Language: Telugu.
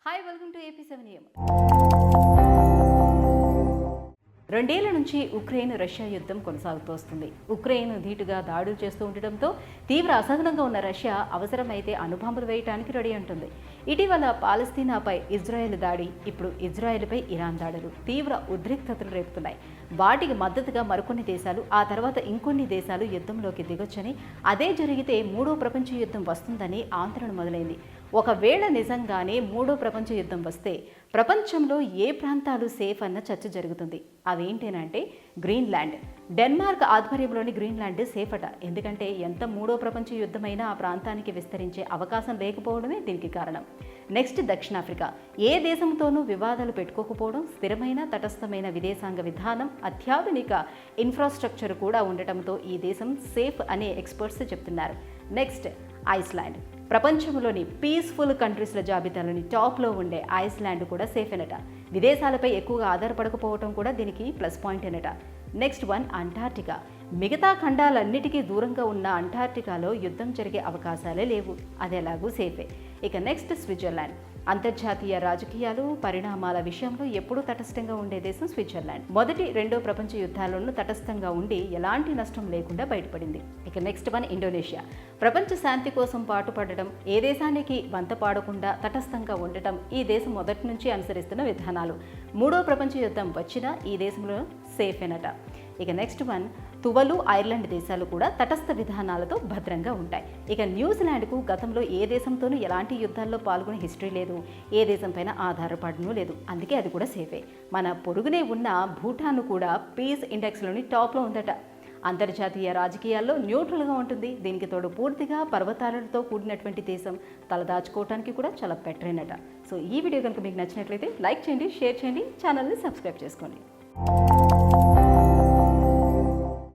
Hi, welcome to AP7AM. 2 ఏళ్ల నుంచి ఉక్రెయిన్ రష్యా యుద్ధం కొనసాగుతూ వస్తుంది. ఉక్రెయిన్ ధీటుగా దాడులు చేస్తూ ఉండటంతో తీవ్ర అసహనంగా ఉన్న రష్యా అవసరమైతే అణుబాంబులు వేయడానికి రెడీ అంటుంది. ఇటీవల పాలస్తీనాపై ఇజ్రాయెల్ దాడి, ఇప్పుడు ఇజ్రాయెల్పై ఇరాన్ దాడులు తీవ్ర ఉద్రిక్తతలు రేపుతున్నాయి. వాటికి మద్దతుగా మరికొన్ని దేశాలు, ఆ తర్వాత ఇంకొన్ని దేశాలు యుద్ధంలోకి దిగొచ్చని, అదే జరిగితే మూడో ప్రపంచ యుద్ధం వస్తుందని ఆందోళన మొదలైంది. ఒకవేళ నిజంగానే మూడో ప్రపంచ యుద్ధం వస్తే ప్రపంచంలో ఏ ప్రాంతాలు సేఫ్ అన్న చర్చ జరుగుతుంది. అవేంటేనంటే గ్రీన్లాండ్. డెన్మార్క్ ఆధ్వర్యంలోని గ్రీన్లాండ్ సేఫ్ అట. ఎందుకంటే ఎంత మూడో ప్రపంచ యుద్ధమైనా ఆ ప్రాంతానికి విస్తరించే అవకాశం లేకపోవడమే దీనికి కారణం. నెక్స్ట్ దక్షిణాఫ్రికా. ఏ దేశంతోనూ వివాదాలు పెట్టుకోకపోవడం, స్థిరమైన తటస్థమైన విదేశాంగ విధానం, అత్యాధునిక ఇన్ఫ్రాస్ట్రక్చర్ కూడా ఉండటంతో ఈ దేశం సేఫ్ అని ఎక్స్పర్ట్స్ చెప్తున్నారు. Next Iceland. ప్రపంచంలోని పీస్ఫుల్ కంట్రీస్ల జాబితాలోని టాప్లో ఉండే ఐస్లాండ్ కూడా సేఫ్ అనట. విదేశాలపై ఎక్కువగా ఆధారపడకపోవడం కూడా దీనికి ప్లస్ పాయింట్ అనట. Next one Antarctica. మిగతా ఖండాలన్నిటికీ దూరంగా ఉన్న అంటార్టికాలో యుద్ధం జరిగే అవకాశాలే లేవు. అది ఎలాగూ సేఫే. ఇక నెక్స్ట్ స్విట్జర్లాండ్. అంతర్జాతీయ రాజకీయాలు, పరిణామాల విషయంలో ఎప్పుడూ తటస్థంగా ఉండే దేశం స్విట్జర్లాండ్. మొదటి, రెండో ప్రపంచ యుద్ధాల్లోనూ తటస్థంగా ఉండి ఎలాంటి నష్టం లేకుండా బయటపడింది. ఇక నెక్స్ట్ వన్ ఇండోనేషియా. ప్రపంచ శాంతి కోసం పాటుపడటం, ఏ దేశానికి వంత పాడకుండా తటస్థంగా ఉండటం ఈ దేశం మొదటి నుంచి అనుసరిస్తున్న విధానాలు. మూడో ప్రపంచ యుద్ధం వచ్చినా ఈ దేశంలో సేఫ్ అనట. ఇక నెక్స్ట్ వన్ తువలు, ఐర్లాండ్ దేశాలు కూడా తటస్థ విధానాలతో భద్రంగా ఉంటాయి. ఇక న్యూజిలాండ్కు గతంలో ఏ దేశంతోనూ ఎలాంటి యుద్ధాల్లో పాల్గొనే హిస్టరీ లేదు, ఏ దేశం పైన ఆధారపడను లేదు. అందుకే అది కూడా సేఫే. మన పొరుగునే ఉన్న భూటాన్ కూడా పీస్ ఇండెక్స్లోని టాప్లో ఉందట. అంతర్జాతీయ రాజకీయాల్లో న్యూట్రల్గా ఉంటుంది. దీనికి తోడు పూర్తిగా పర్వతాలతో కూడినటువంటి దేశం, తలదాచుకోవడానికి కూడా చాలా బెటర్ అనట. సో ఈ వీడియో కనుక మీకు నచ్చినట్లయితే లైక్ చేయండి, షేర్ చేయండి, ఛానల్ని సబ్స్క్రైబ్ చేసుకోండి.